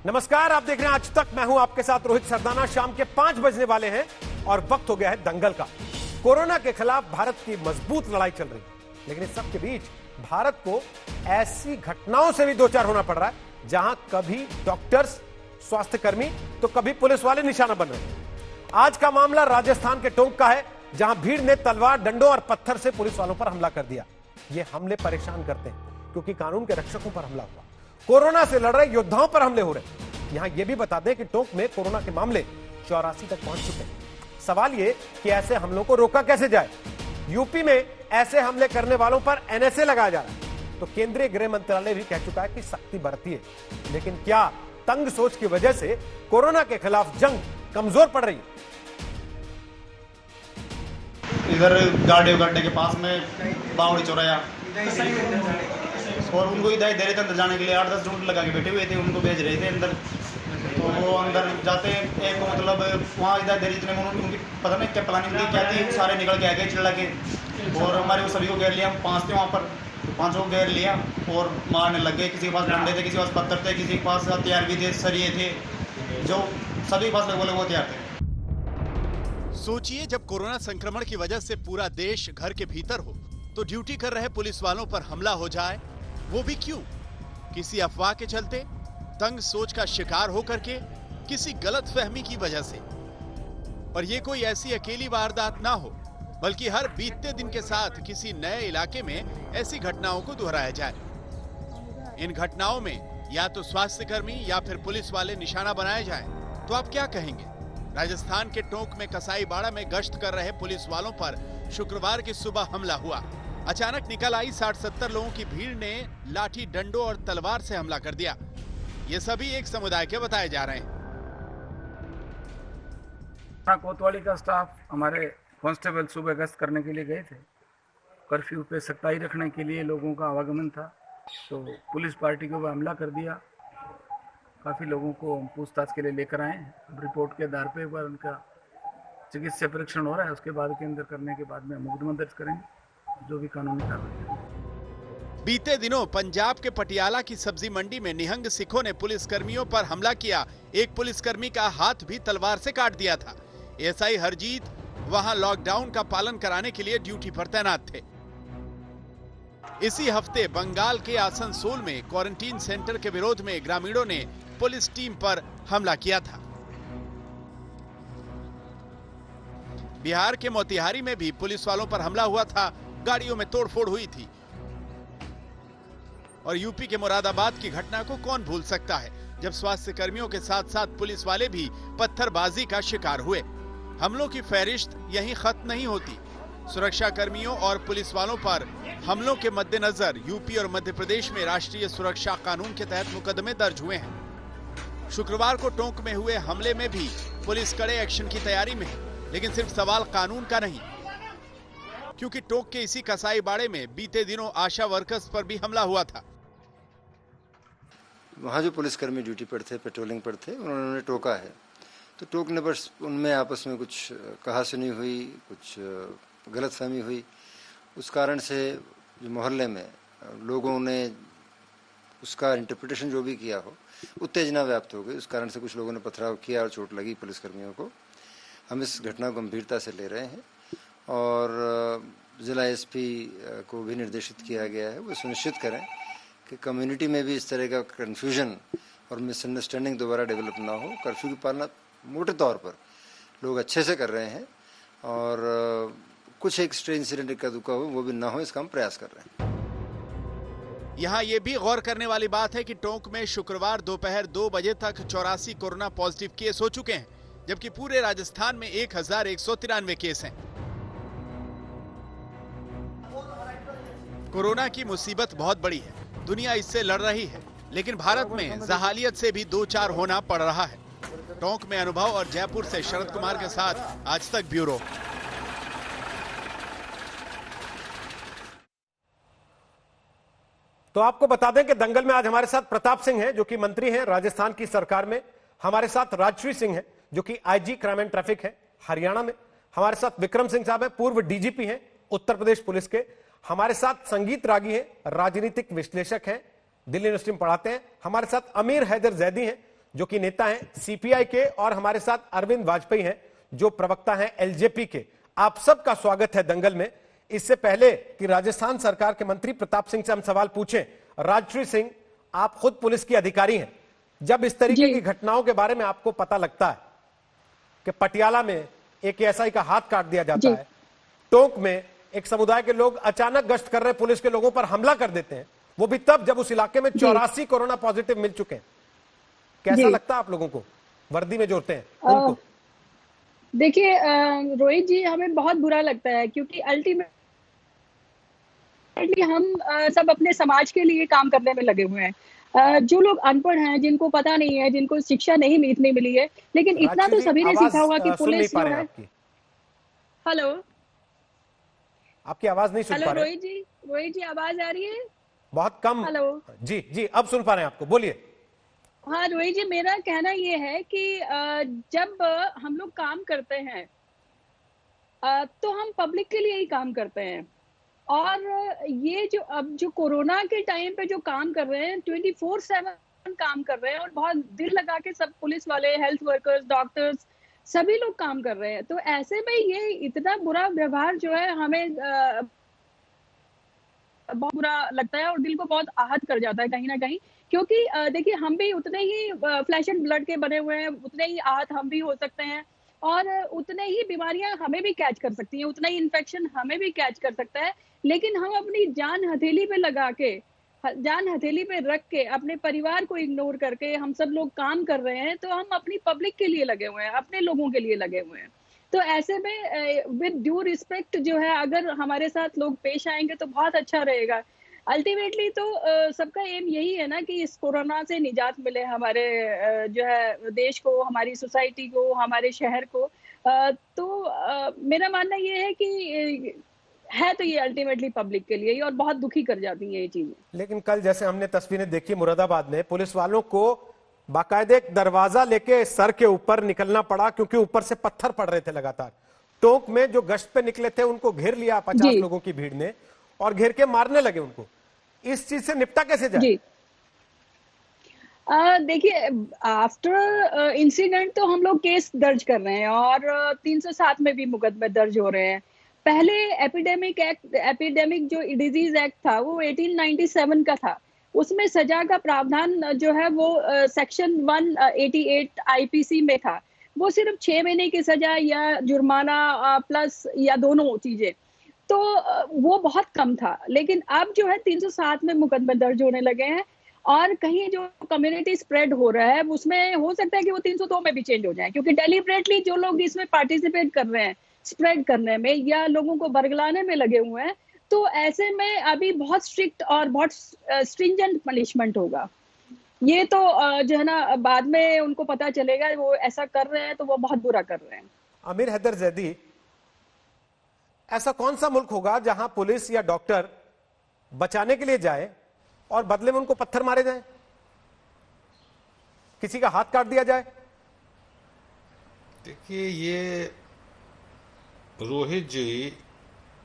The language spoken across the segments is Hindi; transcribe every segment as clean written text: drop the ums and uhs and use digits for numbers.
नमस्कार, आप देख रहे हैं आज तक। मैं हूं आपके साथ रोहित सरदाना। शाम के 5 बजने वाले हैं और वक्त हो गया है दंगल का। कोरोना के खिलाफ भारत की मजबूत लड़ाई चल रही है, लेकिन इस सब के बीच भारत को ऐसी घटनाओं से भी दो चार होना पड़ रहा है जहां कभी डॉक्टर्स, स्वास्थ्यकर्मी तो कभी पुलिस वाले निशाना बन रहे हैं। आज का मामला राजस्थान के टोंक का है, जहां भीड़ ने तलवार, डंडों और पत्थर से पुलिस वालों पर हमला कर दिया। ये हमले परेशान करते हैं क्योंकि कानून के रक्षकों पर हमला हुआ, कोरोना से लड़ रहे योद्धाओं पर हमले हो रहे हैं। यहां यह भी बता दें कि टोंक में कोरोना के मामले 84 तक पहुंच चुके हैं। सवाल यह कि ऐसे हमलों को रोका कैसे जाए। यूपी में ऐसे हमले करने वालों पर एनएसए लगाया जा रहा है, तो केंद्रीय गृह मंत्रालय भी कह चुका है कि सख्ती बरतिए। लेकिन क्या तंग सोच की वजह से कोरोना के खिलाफ जंग कमजोर पड़ रही है? इधर गाड़े के पास में बावड़ी चौराया और उनको हिदायत दे रहे थे अंदर जाने के लिए। 8-10 ड्यूटी लगा के बैठे हुए थे, उनको भेज रहे थे अंदर। तो वो अंदर जाते एक को मतलब वहाँ हिदायत दे रही थी, उनकी पता नहीं क्या प्लानिंग थी, क्या थी। सारे निकल के आ गए चिल्ला के और हमारे वो सभी को घेर लिया। हम 5 थे वहाँ पर, 5 को घेर लिया और मारने लग गए। किसी के पास डंडे थे, किसी के पास पत्थर थे, किसी के पास हथियार भी थे, सरिये थे, जो सभी के पास बोले वो हथियार थे। सोचिए, जब कोरोना संक्रमण की वजह से पूरा देश घर के भीतर हो तो ड्यूटी कर रहे पुलिस वालों पर हमला हो जाए, वो भी क्यों? किसी अफवाह के चलते, तंग सोच का शिकार होकर के, किसी गलतफहमी की वजह से। और ये कोई ऐसी अकेली वारदात ना हो, बल्कि हर बीतते दिन के साथ किसी नए इलाके में ऐसी घटनाओं को दोहराया जाए। इन घटनाओं में या तो स्वास्थ्यकर्मी या फिर पुलिस वाले निशाना बनाए जाए, तो आप क्या कहेंगे? राजस्थान के टोंक में कसाईबाड़ा में गश्त कर रहे पुलिस वालों पर शुक्रवार की सुबह हमला हुआ। अचानक निकल आई 60-70 लोगों की भीड़ ने लाठी, डंडों और तलवार से हमला कर दिया। ये सभी एक समुदाय के बताए जा रहे हैं। कोतवाली का स्टाफ, हमारे कांस्टेबल सुबह गश्त करने के लिए गए थे। कर्फ्यू पे सख्ताई रखने के लिए लोगों का आवागमन था, तो पुलिस पार्टी के ऊपर हमला कर दिया। काफ़ी लोगों को हम पूछताछ के लिए लेकर आए हैं। अब रिपोर्ट के आधार पर उनका चिकित्सा परीक्षण हो रहा है, उसके बाद के अंदर करने के बाद में मुकदमा दर्ज करेंगे, जो भी कानूनी कार्रवाई है। बीते दिनों पंजाब के पटियाला की सब्जी मंडी में निहंग सिखों ने पुलिसकर्मियों पर हमला किया। एक पुलिसकर्मी का हाथ भी तलवार से काट दिया था। एसआई हरजीत वहां लॉकडाउन का पालन कराने के लिए ड्यूटी पर तैनात थे। इसी हफ्ते बंगाल के आसनसोल में क्वारंटीन सेंटर के विरोध में ग्रामीणों ने पुलिस टीम पर हमला किया था। बिहार के मोतिहारी में भी पुलिस वालों पर हमला हुआ था, गाड़ियों में तोड़फोड़ हुई थी। और यूपी के मुरादाबाद की घटना को कौन भूल सकता है, जब स्वास्थ्य कर्मियों के साथ साथ पुलिस वाले भी पत्थरबाजी का शिकार हुए। हमलों की फहरिस्त यहीं खत्म नहीं होती। सुरक्षा कर्मियों और पुलिस वालों पर हमलों के मद्देनजर यूपी और मध्य प्रदेश में राष्ट्रीय सुरक्षा कानून के तहत मुकदमे दर्ज हुए हैं। शुक्रवार को टोंक में हुए हमले में भी पुलिस कड़े एक्शन की तैयारी में है, लेकिन सिर्फ सवाल कानून का नहीं, क्योंकि टोंक के इसी कसाईबाड़े में बीते दिनों आशा वर्कर्स पर भी हमला हुआ था। वहाँ जो पुलिसकर्मी ड्यूटी पर थे, पेट्रोलिंग पर थे, उन्होंने टोका है, तो टोकने पर उनमें आपस में कुछ कहासुनी हुई, कुछ गलतफहमी हुई। उस कारण से जो मोहल्ले में लोगों ने उसका इंटरप्रिटेशन जो भी किया हो, उत्तेजना व्याप्त हो गई। उस कारण से कुछ लोगों ने पथराव किया और चोट लगी पुलिसकर्मियों को। हम इस घटना को गंभीरता से ले रहे हैं और जिला एसपी को भी निर्देशित किया गया है वो सुनिश्चित करें कि कम्युनिटी में भी इस तरह का कन्फ्यूजन और मिसअंडरस्टैंडिंग दोबारा डेवलप ना हो। कर्फ्यू की पालना मोटे तौर पर लोग अच्छे से कर रहे हैं और कुछ एक स्ट्रे इंसिडेंट इक्का दुक्का हो वो भी ना हो, इसका हम प्रयास कर रहे हैं। यहाँ ये भी गौर करने वाली बात है कि टोंक में शुक्रवार दोपहर 2 बजे तक 84 कोरोना पॉजिटिव केस हो चुके हैं, जबकि पूरे राजस्थान में 1193 केस हैं। कोरोना की मुसीबत बहुत बड़ी है, दुनिया इससे लड़ रही है, लेकिन भारत में जहालियत से भी दो चार होना पड़ रहा है। टोंक में अनुभव और जयपुर से शरद कुमार के साथ आज तक ब्यूरो। तो आपको बता दें कि दंगल में आज हमारे साथ प्रताप सिंह हैं, जो कि मंत्री हैं राजस्थान की सरकार में। हमारे साथ राजश्री सिंह हैं, जो कि आईजी क्राइम एंड ट्रैफिक है हरियाणा में। हमारे साथ विक्रम सिंह साहब हैं, पूर्व डीजीपी हैं उत्तर प्रदेश पुलिस के। हमारे साथ संगीत रागी हैं, राजनीतिक विश्लेषक हैं, दिल्ली यूनिवर्सिटी में पढ़ाते हैं। हमारे साथ अमीर हैदर जैदी हैं, जो कि नेता हैं सीपीआई के, और हमारे साथ अरविंद वाजपेयी हैं जो प्रवक्ता हैं एलजेपी के। आप सबका स्वागत है दंगल में। इससे पहले कि राजस्थान सरकार के मंत्री प्रताप सिंह से हम सवाल पूछें, राजश्री सिंह, आप खुद पुलिस की अधिकारी हैं, जब इस तरीके की घटनाओं के बारे में आपको पता लगता है कि पटियाला में एक एएसआई का हाथ काट दिया जाता है, टोंक में एक समुदाय के लोग अचानक गश्त कर रहे पुलिस के लोगों पर हमला कर देते हैं, वो भी तब जब उस इलाके में 84 कोरोना पॉजिटिव मिल चुके हैं, कैसा लगता है आप लोगों को, वर्दी में जोड़ते हैं उनको? देखिए रोहित जी, हमें बहुत बुरा लगता है क्योंकि अल्टीमेटली हम सब अपने समाज के लिए काम करने में लगे हुए हैं। जो लोग अनपढ़ हैं, जिनको पता नहीं है, जिनको शिक्षा नहीं इतनी मिली है, लेकिन इतना तो सभी ने सीखा होगा कि पुलिस जो है। हेलो, आपकी आवाज नहीं सुन पा रहे। रोहित जी आवाज आ रही है? बहुत कम। हेलो जी जी, अब सुन पा रहे हैं आपको, बोलिए। हाँ रोहित जी, मेरा कहना ये है कि जब हम लोग काम करते हैं तो हम पब्लिक के लिए ही काम करते हैं, और ये जो अब जो कोरोना के टाइम पे जो काम कर रहे हैं 24/7 काम कर रहे हैं, और बहुत दिल लगा के सब पुलिस वाले, हेल्थ वर्कर्स, डॉक्टर्स, सभी लोग काम कर रहे हैं। तो ऐसे में ये इतना बुरा व्यवहार जो है हमें बहुत बुरा लगता है और दिल को बहुत आहत कर जाता है कहीं ना कहीं, क्योंकि देखिए हम भी उतने ही फ्लैश एंड ब्लड के बने हुए हैं, उतने ही आहत हम भी हो सकते हैं, और उतने ही बीमारियां हमें भी कैच कर सकती हैं, उतना ही इन्फेक्शन हमें भी कैच कर सकता है। लेकिन हम अपनी जान हथेली पे लगा के, जान हथेली पे रख के, अपने परिवार को इग्नोर करके हम सब लोग काम कर रहे हैं, तो हम अपनी पब्लिक के लिए लगे हुए हैं, अपने लोगों के लिए लगे हुए हैं। तो ऐसे में विद ड्यू रिस्पेक्ट जो है, अगर हमारे साथ लोग पेश आएंगे तो बहुत अच्छा रहेगा। अल्टीमेटली तो सबका एम यही है ना कि इस कोरोना से निजात मिले हमारे जो है देश को, हमारी सोसाइटी को, हमारे शहर को। तो मेरा मानना ये है कि है तो ये अल्टीमेटली पब्लिक के लिए ही, और बहुत दुखी कर जाती है ये चीजें। लेकिन कल जैसे हमने तस्वीरें देखी मुरादाबाद में, पुलिस वालों को बाकायदे एक दरवाजा लेके सर के ऊपर निकलना पड़ा क्योंकि ऊपर से पत्थर पड़ रहे थे लगातार। टोंक में जो गश्त पे निकले थे उनको घेर लिया 50 लोगों की भीड़ ने, और घेर के मारने लगे उनको। इस चीज से निपटा कैसे जाए? देखिए, आफ्टर इंसिडेंट तो हम लोग केस दर्ज कर रहे हैं, और 307 में भी मुकदमे दर्ज हो रहे हैं। पहले एपिडेमिक जो डिजीज एक्ट था वो 1897 का था, उसमें सजा का प्रावधान जो है वो सेक्शन 188 आईपीसी में था। वो सिर्फ 6 महीने की सजा या जुर्माना प्लस या दोनों चीजें, तो वो बहुत कम था। लेकिन अब जो है 307 में मुकदमे दर्ज होने लगे हैं, और कहीं जो कम्युनिटी स्प्रेड हो रहा है उसमें हो सकता है कि वो 302 में भी चेंज हो जाए, क्योंकि डेलिबरेटली जो लोग इसमें पार्टिसिपेट कर रहे हैं स्प्रेड करने में या लोगों को बरगलाने में लगे हुए हैं, तो ऐसे में अभी बहुत स्ट्रिक्ट और बहुत स्ट्रिंजेंट पनिशमेंट होगा। ये तो जो है ना, बाद में उनको पता चलेगा वो ऐसा कर रहे हैं तो वो बहुत बुरा कर रहे हैं। अमीर हैदर जैदी, ऐसा कौन सा मुल्क होगा जहां पुलिस या डॉक्टर बचाने के लिए जाए और बदले में उनको पत्थर मारे जाए, किसी का हाथ काट दिया जाए? देखिए, ये रोहित जी,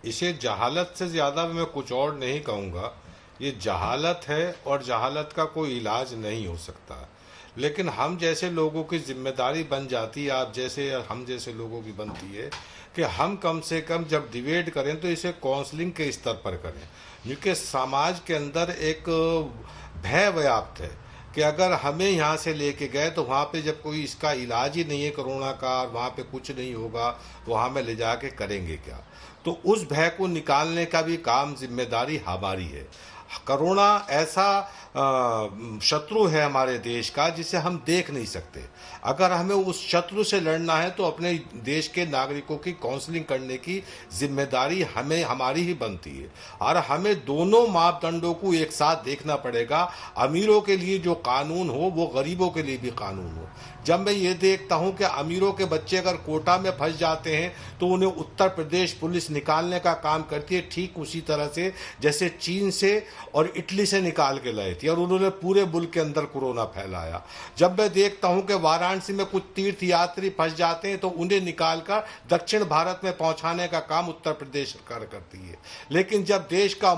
इसे जहालत से ज्यादा मैं कुछ और नहीं कहूँगा। ये जहालत है, और जहालत का कोई इलाज नहीं हो सकता। लेकिन हम जैसे लोगों की जिम्मेदारी बन जाती है, आप जैसे या हम जैसे लोगों की बनती है कि हम कम से कम जब डिबेट करें तो इसे काउंसलिंग के स्तर पर करें, क्योंकि समाज के अंदर एक भय व्याप्त है कि अगर हमें यहाँ से लेके गए तो वहाँ पे जब कोई इसका इलाज ही नहीं है कोरोना का, और वहाँ पे कुछ नहीं होगा, तो वहाँ में ले जाके करेंगे क्या? तो उस भय को निकालने का भी काम, जिम्मेदारी हमारी है। कोरोना ऐसा शत्रु है हमारे देश का जिसे हम देख नहीं सकते। अगर हमें उस शत्रु से लड़ना है तो अपने देश के नागरिकों की काउंसलिंग करने की जिम्मेदारी हमारी ही बनती है, और हमें दोनों मापदंडों को एक साथ देखना पड़ेगा। अमीरों के लिए जो कानून हो वो गरीबों के लिए भी कानून हो। जब मैं ये देखता हूं कि अमीरों के बच्चे अगर कोटा में फंस जाते हैं तो उन्हें उत्तर प्रदेश पुलिस निकालने का काम करती है, ठीक उसी तरह से जैसे चीन से और इटली से निकाल के लाए थी। थी और उन्होंने पूरे मुल्क के अंदर कोरोना फैलाया। जब मैं देखता हूं कि वाराणसी में कुछ तीर्थ यात्री फंस जाते हैं तो उन्हें निकालकर दक्षिण भारत में पहुंचाने का काम उत्तर प्रदेश सरकार करती है, लेकिन जब देश का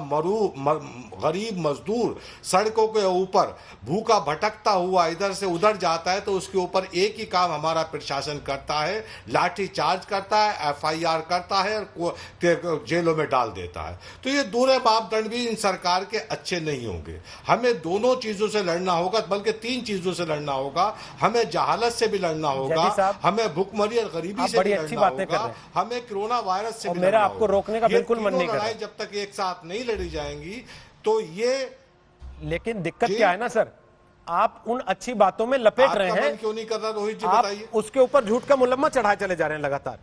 गरीब मजदूर सड़कों के ऊपर भूखा भटकता हुआ इधर से उधर जाता है तो उसके ऊपर एक ही काम हमारा प्रशासन करता है, लाठी चार्ज करता है, FIR करता है और जेलों में डाल देता है। तो ये दोनों मापदंड भी इन सरकार के अच्छे नहीं होंगे। हमें दोनों चीजों से लड़ना होगा, बल्कि 3 चीजों से लड़ना होगा। हमें जहालत से भी लड़ना होगा, हमें भुखमरी और गरीबी से भी लड़ना होगा, हमें कोरोना वायरस से भी लड़ना होगा। आपको रोकने का बिल्कुल मन नहीं कर रहा। जब तक एक साथ नहीं लड़ी जाएंगी तो ये, लेकिन दिक्कत क्या है ना सर, आप उन अच्छी बातों में लपेट रहे हैं, क्यों नहीं कर रहा रोहित जी, आप बताइए। उसके ऊपर झूठ का मुलम्मा चढ़ाए चले जा रहे हैं लगातार,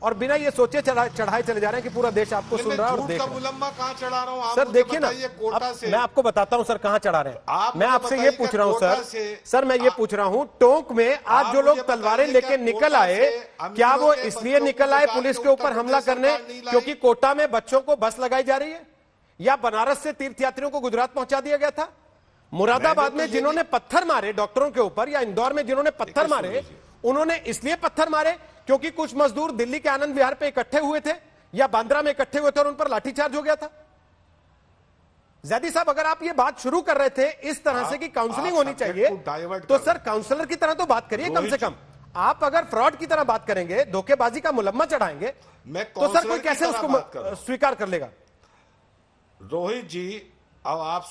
और बिना ये सोचे चढ़ाए चले जा रहे हैं कि पूरा देश आपको सुन रहा है और देख रहा है। मुलम्मा कहाँ चढ़ा रहा हूँ सर? देखिए ना, कोटा से मैं आपको बताता हूं सर कहां चढ़ा रहे हैं। मैं आपसे ये पूछ रहा हूं सर मैं ये पूछ रहा हूं, टोंक में आज जो लोग तलवारें लेके निकल आए, क्या वो इसलिए निकल आए पुलिस के ऊपर हमला करने क्योंकि कोटा में बच्चों को बस लगाई जा रही है, या बनारस से तीर्थयात्रियों को गुजरात पहुंचा दिया गया था? मुरादाबाद में जिन्होंने पत्थर मारे डॉक्टरों के ऊपर, या इंदौर में जिन्होंने पत्थर मारे, उन्होंने इसलिए पत्थर मारे क्योंकि कुछ मजदूर दिल्ली के आनंद विहार पे इकट्ठे हुए थे या बांद्रा में इकट्ठे हुए थे और उन पर लाठीचार्ज हो गया था। जैदी साहब, अगर आप ये बात शुरू कर रहे थे इस तरह से कि काउंसलिंग होनी चाहिए, तो सर काउंसलर की तरह तो बात करिए कम से कम। आप अगर फ्रॉड की तरह बात करेंगे, धोखेबाजी का मुलम्मा चढ़ाएंगे, तो सर कोई कैसे उसको स्वीकार कर लेगा? रोहित जी, अब आप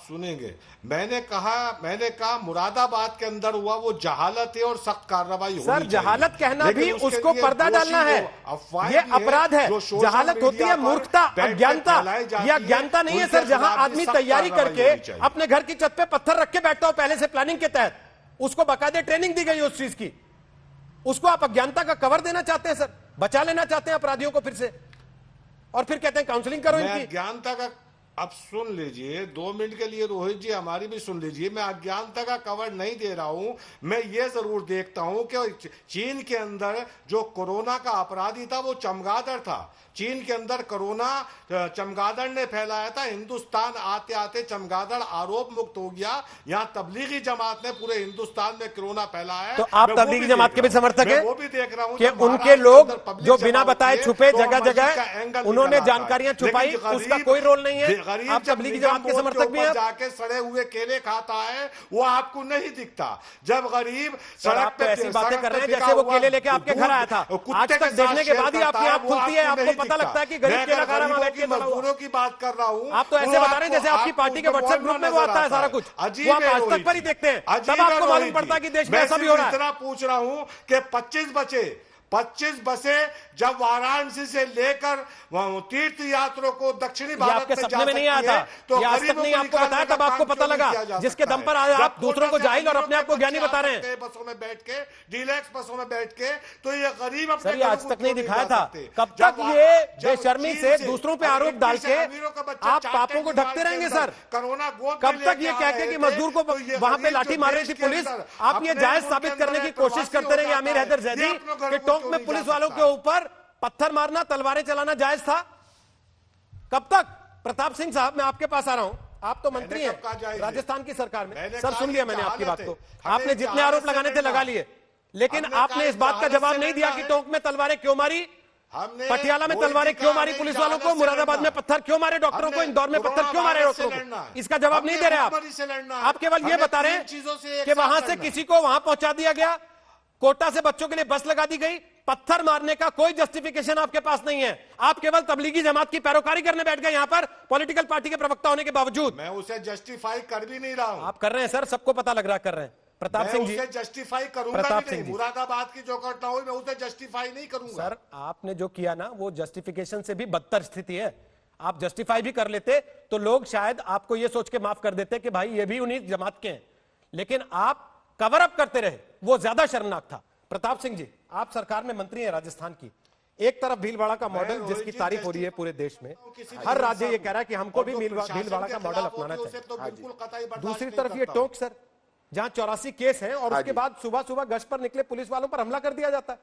सुनेंगे। मैंने कहा मुरादाबाद के अंदर हुआ वो जहालत है और सख्त कार्रवाई होनी चाहिए। सर जहालत कहना भी उसको पर्दा डालना है, ये अपराध है। जहालत होती है मूर्खता, अज्ञानता। ये अज्ञानता नहीं है सर, जहां आदमी तैयारी करके अपने घर की छत पे पत्थर रख के बैठता हो पहले से प्लानिंग के तहत, उसको बाकायदे ट्रेनिंग दी गई उस चीज की, उसको आप अज्ञानता का कवर देना चाहते हैं सर, बचा लेना चाहते हैं अपराधियों को फिर से, और फिर कहते हैं काउंसलिंग करो इनकी। अज्ञानता का, अब सुन लीजिए 2 मिनट के लिए रोहित जी, हमारी भी सुन लीजिए। मैं अज्ञानता का कवर नहीं दे रहा हूं, मैं ये जरूर देखता हूं कि चीन के अंदर जो कोरोना का अपराधी था वो चमगादड़ था। चीन के अंदर कोरोना चमगादड़ ने फैलाया था, हिंदुस्तान आते आते चमगादड़ आरोप मुक्त हो गया। यहाँ तबलीगी जमात ने पूरे हिंदुस्तान में कोरोना फैलाया। तो आप तबलीगी जमात के भी समर्थक हैं? वो भी देख रहा हूं कि उनके लोग जो बिना बताए छुपे जगह जगह उन्होंने जानकारियां छुपाई, उसका कोई रोल नहीं है। आप तबलीगी जमात के समर्थक भी हैं? जाके सड़े हुए केले खाता है वो आपको नहीं दिखता। जब गरीब सड़क पे ऐसी बातें कर रहे हैं जैसे वो केले लेके आपके घर आया था। आज तक देखने के बाद ही आपकी आंख खुलती है, आपको पता लगता है कि गरीब केला खा रहा है, मजदूरों की बात कर रहा हूं। आप तो ऐसे बता रहे हैं जैसे आपकी पार्टी के व्हाट्सएप ग्रुप में वो आता है सारा कुछ, वो आप आज तक पर ही देखते हैं, तब आपको मालूम पड़ता है कि देश में ऐसा भी हो रहा है। इतना पूछ रहा हूं कि 25 बसें जब वाराणसी से लेकर तीर्थ यात्रियों को दक्षिणी भारत में सपने में नहीं आया था, तो आज तक नहीं आपको बताया, तब आपको पता लगा, जिसके दम पर आप दूसरों को जाहिल और अपने आप को ज्ञानी बता रहे हैं। बसों में बैठ के, डीलक्स बसों में बैठ के, तो ये गरीब अपने आज तक नहीं दिखाया था। कब तक ये बेशर्मी से दूसरों पे आरोप डाल के आप पापों को ढकते रहेंगे सर? कोरोना कब तक ये कह के कि मजदूर को वहां पे लाठी मार रही थी पुलिस, आप ये जायज साबित करने की कोशिश करते रहेंगे आमिर हैदर जैदी कि टोंक में पुलिस वालों के ऊपर पत्थर मारना, तलवारें चलाना जायज था? कब तक? प्रताप सिंह साहब, मैं आपके पास आ रहा हूं, आप तो मंत्री हैं राजस्थान की सरकार में। सर सुन लिया मैंने आपकी बात को, आपने जितने आरोप लगाने थे लगा लिए, लेकिन आपने इस बात का जवाब नहीं दिया कि टोंक में तलवारें क्यों मारी, पटियाला में तलवारें क्यों मारी पुलिस वालों को, मुरादाबाद में पत्थर क्यों मारे डॉक्टरों को, इंदौर में पत्थर क्यों मारे डॉक्टरों को? इसका जवाब नहीं दे रहे आप केवल ये बता रहे हैं कि वहां से किसी को वहां पहुंचा दिया गया, कोटा से बच्चों के लिए बस लगा दी गई, पत्थर मारने का कोई जस्टिफिकेशन आपके पास नहीं है। आप केवल तबलीगी जमात की पैरोकारी करने बैठ गए यहां पर, पॉलिटिकल पार्टी के प्रवक्ता होने के बावजूद। मैं उसे जस्टिफाई कर भी नहीं रहा हूं। आप कर रहे हैं सर, सबको पता लग रहा है कर रहे हैं। प्रताप सिंह जी, जस्टिफाई करूंगा प्रताप भी सिंह नहीं। जी, मुरादाबाद की जो घटना हुई मैं उसे जस्टिफाई नहीं करूंगा। सर आपने जो किया ना वो जस्टिफिकेशन से भी बदतर स्थिति है। आप जस्टिफाई भी कर लेते तो लोग शायद आपको ये सोच के माफ कर देते कि भाई ये भी उन्हीं जमात के हैं, लेकिन आप कवर अप करते रहे, वो ज्यादा शर्मनाक था। प्रताप सिंह जी, आप सरकार में मंत्री हैं राजस्थान की, एक तरफ भीलवाड़ा का मॉडल जिसकी तारीफ हो रही है पूरे देश में, हर राज्य ये कह रहा है कि हमको भी भीलवाड़ा का मॉडल अपनाना चाहिए। दूसरी तरफ ये टोंक सर, जहां 84 केस हैं और उसके बाद सुबह सुबह गश्त पर निकले पुलिस वालों पर हमला कर दिया जाता है,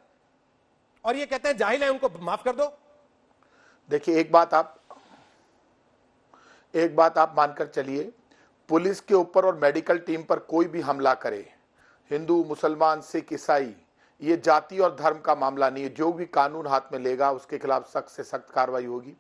और ये कहते हैं जाहिल है उनको माफ कर दो। देखिए एक बात आप एक बात आप मानकर चलिए, पुलिस के ऊपर और मेडिकल टीम पर कोई भी हमला करे, हिंदू, मुसलमान, सिख, ईसाई, ये जाति और धर्म का मामला नहीं है। जो भी कानून हाथ में लेगा उसके खिलाफ सख्त से सख्त कार्रवाई होगी।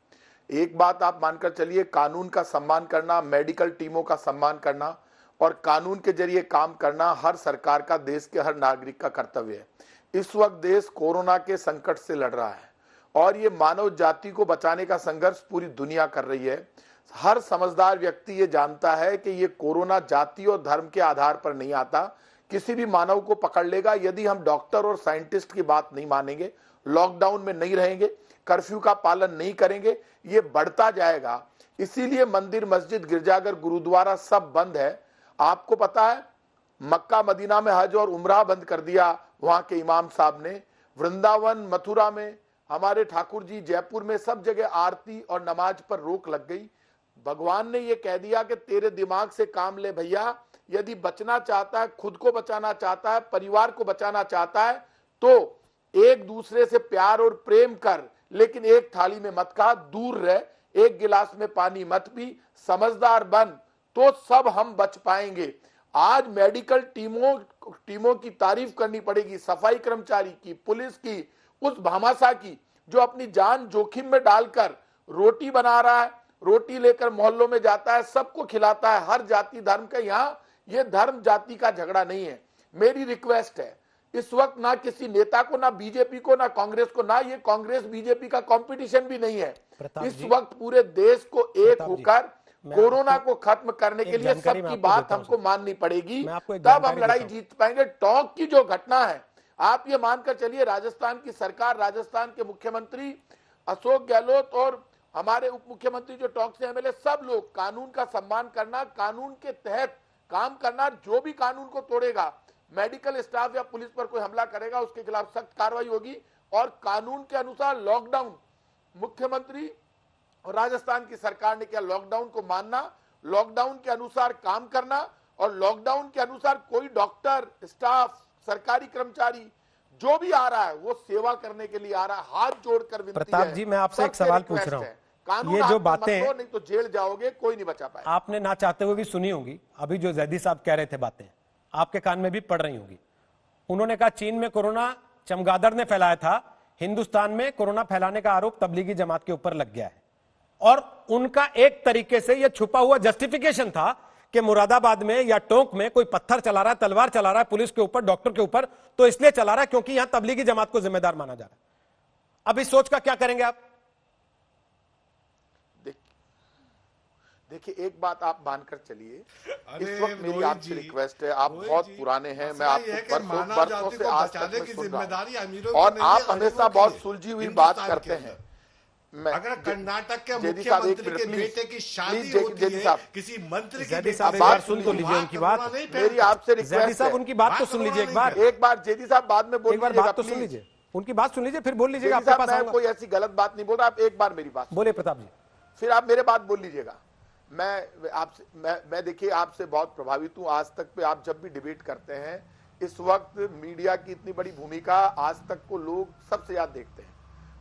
एक बात आप मानकर चलिए, कानून का सम्मान करना, मेडिकल टीमों का सम्मान करना और कानून के जरिए काम करना हर सरकार का, देश के हर नागरिक का कर्तव्य है। इस वक्त देश कोरोना के संकट से लड़ रहा है और ये मानव जाति को बचाने का संघर्ष पूरी दुनिया कर रही है। हर समझदार व्यक्ति ये जानता है कि ये कोरोना जाति और धर्म के आधार पर नहीं आता, किसी भी मानव को पकड़ लेगा। यदि हम डॉक्टर और साइंटिस्ट की बात नहीं मानेंगे, लॉकडाउन में नहीं रहेंगे, कर्फ्यू का पालन नहीं करेंगे, ये बढ़ता जाएगा। इसीलिए मंदिर, मस्जिद, गिरजाघर, गुरुद्वारा सब बंद है। आपको पता है, मक्का मदीना में हज और उम्रा बंद कर दिया वहां के इमाम साहब ने। वृंदावन, मथुरा में, हमारे ठाकुर जी जयपुर में, सब जगह आरती और नमाज पर रोक लग गई। भगवान ने ये कह दिया कि तेरे दिमाग से काम ले भैया, यदि बचना चाहता है, खुद को बचाना चाहता है, परिवार को बचाना चाहता है, तो एक दूसरे से प्यार और प्रेम कर, लेकिन एक थाली में मत खा, दूर रह, एक गिलास में पानी मत पी, समझदार बन, तो सब हम बच पाएंगे। आज मेडिकल टीमों की तारीफ करनी पड़ेगी, सफाई कर्मचारी की, पुलिस की, उस भामाशाह की जो अपनी जान जोखिम में डालकर रोटी बना रहा है, रोटी लेकर मोहल्लों में जाता है, सबको खिलाता है, हर जाति धर्म का। यहाँ ये धर्म जाति का झगड़ा नहीं है। मेरी रिक्वेस्ट है, इस वक्त ना किसी नेता को, ना बीजेपी को, ना कांग्रेस को, ना ये कांग्रेस बीजेपी का कंपटीशन भी नहीं है। इस वक्त पूरे देश को एक होकर कोरोना को खत्म करने के लिए सबकी बात हमको माननी पड़ेगी, तब हम लड़ाई जीत पाएंगे। टोंक की जो घटना है, आप ये मानकर चलिए, राजस्थान की सरकार, राजस्थान के मुख्यमंत्री अशोक गहलोत और हमारे उप मुख्यमंत्री जो टोंक से एमएलए, सब लोग कानून का सम्मान करना, कानून के तहत काम करना। जो भी कानून को तोड़ेगा, मेडिकल स्टाफ या पुलिस पर कोई हमला करेगा, उसके खिलाफ सख्त कार्रवाई होगी। और कानून के अनुसार लॉकडाउन, मुख्यमंत्री और राजस्थान की सरकार ने किया, लॉकडाउन को मानना, लॉकडाउन के अनुसार काम करना, और लॉकडाउन के अनुसार कोई डॉक्टर, स्टाफ, सरकारी कर्मचारी जो भी आ रहा है वो सेवा करने के लिए आ रहा है। हाथ जोड़कर विनती है। प्रताप जी, मैं आपसे एक सवाल पूछ रहा हूं, ये जो बातें, नहीं तो जेल जाओगे, कोई नहीं बचा पाए। आपने ना चाहते हुए भी सुनी होंगी, अभी जो जैदी साहब कह रहे थे बातें आपके कान में भी पड़ रही होंगी। उन्होंने कहा चीन में कोरोना चमगादड़ ने फैलाया था, हिंदुस्तान में कोरोना फैलाने का आरोप तबलीगी जमात के ऊपर लग गया है। और उनका एक तरीके से यह छुपा हुआ जस्टिफिकेशन था कि मुरादाबाद में या टोंक में कोई पत्थर चला रहा है, तलवार चला रहा है पुलिस के ऊपर, डॉक्टर के ऊपर, तो इसलिए चला रहा है क्योंकि यहां तबलीगी जमात को जिम्मेदार माना जा रहा है। अब इस सोच का क्या करेंगे आप? देखिए, एक बात आप मानकर चलिए, इस वक्त मेरी आपसे रिक्वेस्ट है, आप बहुत पुराने हैं, मैं आपको बरसों से आज तक में सुन रहा हूं, और आप हमेशा बहुत सुलझी हुई बात करते हैं। अगर कर्नाटक के मुख्यमंत्री के बेटे की शादी होती है किसी मंत्री की, बात सुन तो लीजिए उनकी बात, मेरी आपसे रिक्वेस्ट है, उनकी बात तो सुन लीजिए एक बार जेदी साहब बाद में बोलिए, एक बार बात तो सुन लीजिए, उनकी बात सुन लीजिए, फिर बोल लीजिएगा। आपके पास मैं कोई ऐसी गलत बात नहीं बोल रहा, आप एक बार मेरी बात बोले प्रताप जी, फिर आप मेरे बात बोल लीजिएगा। मैं देखिए आपसे बहुत प्रभावित हूं। आज तक पे आप जब भी डिबेट करते हैं, इस वक्त मीडिया की इतनी बड़ी भूमिका आज तक को लोग सबसे ज्यादा देखते हैं,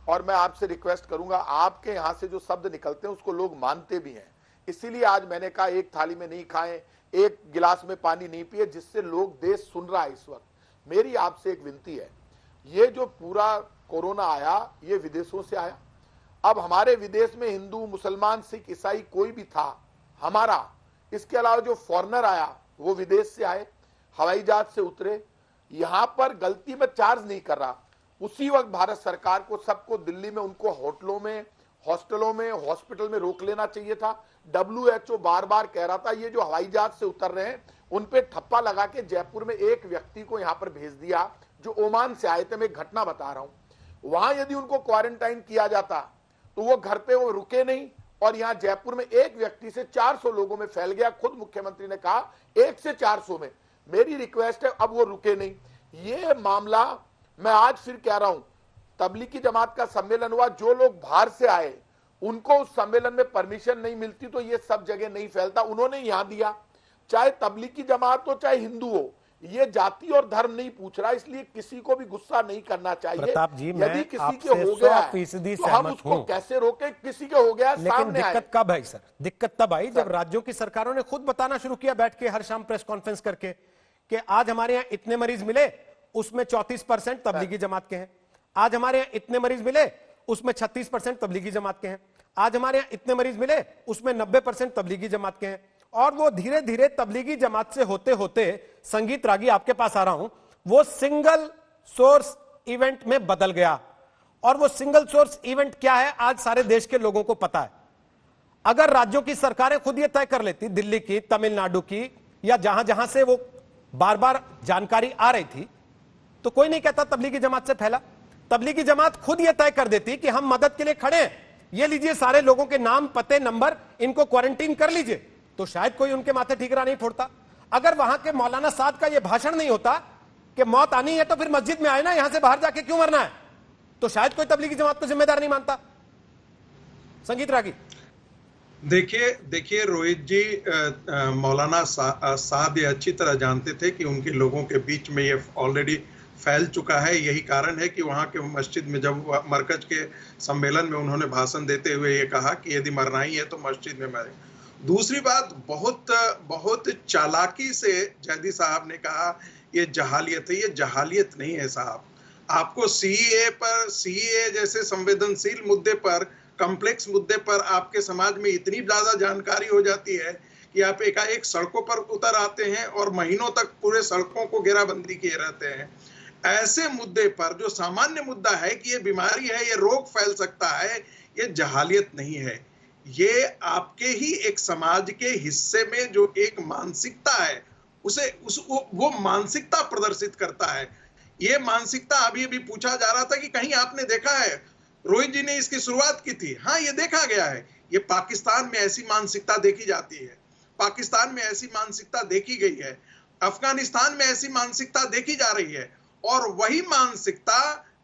और मैं आपसे रिक्वेस्ट करूंगा, आपके यहां से जो शब्द निकलते हैं उसको लोग मानते भी हैं। इसीलिए आज मैंने कहा एक थाली में नहीं खाएं, एक गिलास में पानी नहीं पिए, जिससे लोग, देश सुन रहा है इस वक्त। मेरी आपसे एक विनती है, ये जो पूरा कोरोना आया ये विदेशों से आया। अब हमारे विदेश में हिंदू, मुसलमान, सिख, ईसाई कोई भी था हमारा, इसके अलावा जो फॉरेनर आया वो विदेश से आए, हवाई जहाज से उतरे, यहां पर गलती में चार्ज नहीं कर रहा। उसी वक्त भारत सरकार को, सबको दिल्ली में, उनको होटलों में, हॉस्टलों में, हॉस्पिटल में रोक लेना चाहिए था। WHO बार बार कह रहा था, ये जो हवाई जहाज से उतर रहे हैं उन पे ठप्पा लगा के जयपुर में एक व्यक्ति को यहां पर भेज दिया जो ओमान से आए थे। मैं एक घटना बता रहा हूं, वहां यदि उनको क्वारंटाइन किया जाता तो वो घर पे वो रुके नहीं, और यहां जयपुर में एक व्यक्ति से 400 लोगों में फैल गया। खुद मुख्यमंत्री ने कहा 1 से 400 में। मेरी रिक्वेस्ट है, अब वो रुके नहीं। ये मामला मैं आज फिर कह रहा हूं, तबलीगी जमात का सम्मेलन हुआ, जो लोग बाहर से आए उनको उस सम्मेलन में परमिशन नहीं मिलती तो ये सब जगह नहीं फैलता, उन्होंने यहां दिया। चाहे तबलीगी जमात हो चाहे हिंदू हो, ये जाति और धर्म नहीं पूछ रहा, इसलिए किसी को भी गुस्सा नहीं करना चाहिए। प्रताप जी, यदि किसी के हो गया है तो हम उसको कैसे रोके, किसी के हो गया लेकिन दिक्कत कब आई सर? दिक्कत तब आई जब राज्यों की सरकारों ने खुद बताना शुरू किया बैठ के हर शाम प्रेस कॉन्फ्रेंस करके कि आज हमारे यहाँ इतने मरीज मिले, उसमें 34% तबलीगी जमात के हैं। आज हमारे यहाँ इतने मरीज मिले, उसमें 36% तबलीगी जमात के हैं। आज हमारे यहाँ इतने मरीज मिले, उसमें 90% तबलीगी जमात के हैं। और वो धीरे धीरे तबलीगी जमात से होते होते, संगीत रागी आपके पास आ रहा हूं, वो सिंगल सोर्स इवेंट में बदल गया। और वो सिंगल सोर्स इवेंट क्या है आज सारे देश के लोगों को पता है। अगर राज्यों की सरकारें खुद ये तय कर लेती, दिल्ली की, तमिलनाडु की, या जहां जहां से वो बार बार जानकारी आ रही थी, तो कोई नहीं कहता तबलीगी जमात से फैला। तबलीगी जमात खुद ये तय कर देती कि हम मदद के लिए खड़े हैं, ये लीजिए सारे लोगों के नाम, पते, नंबर, इनको क्वारंटीन कर लीजिए, तो शायद कोई उनके माथे ठीकरा नहीं फोड़ता। अगर वहां के मौलाना साद का यह भाषण नहीं होता कि मौत आनी है तो फिर मस्जिद में आए ना, यहां से बाहर जाके क्यों मरना है, तो शायद कोई तबलीगी जमात को जिम्मेदार नहीं मानता। संगीत रागी। देखिए रोहित जी, मौलाना साद ये अच्छी तरह जानते थे कि उनके लोगों के बीच में ये ऑलरेडी फैल चुका है। यही कारण है कि वहाँ के मस्जिद में जब मरकज के सम्मेलन में उन्होंने भाषण देते हुए ये कहा कि यदि मरना ही है तो मस्जिद में मरे। दूसरी बात, बहुत चालाकी से जैदी साहब ने कहा ये जहालियत है। ये जहालियत नहीं है साहब। आपको सीएए जैसे संवेदनशील मुद्दे पर, कॉम्प्लेक्स मुद्दे पर आपके समाज में इतनी ज्यादा जानकारी हो जाती है कि आप एकाएक सड़कों पर उतर आते हैं और महीनों तक पूरे सड़कों को घेराबंदी किए रहते हैं। ऐसे मुद्दे पर जो सामान्य मुद्दा है कि ये बीमारी है, ये रोग फैल सकता है, ये जहालियत नहीं है। ये आपके ही एक समाज के हिस्से में जो एक मानसिकता है वो मानसिकता प्रदर्शित करता है। ये मानसिकता अभी पूछा जा रहा था कि कहीं आपने देखा है, रोहित जी ने इसकी शुरुआत की थी। हाँ, ये देखा गया है। ये पाकिस्तान में ऐसी मानसिकता देखी जाती है, पाकिस्तान में ऐसी मानसिकता देखी गई है, अफगानिस्तान में ऐसी मानसिकता देखी जा रही है। और वही मानसिकता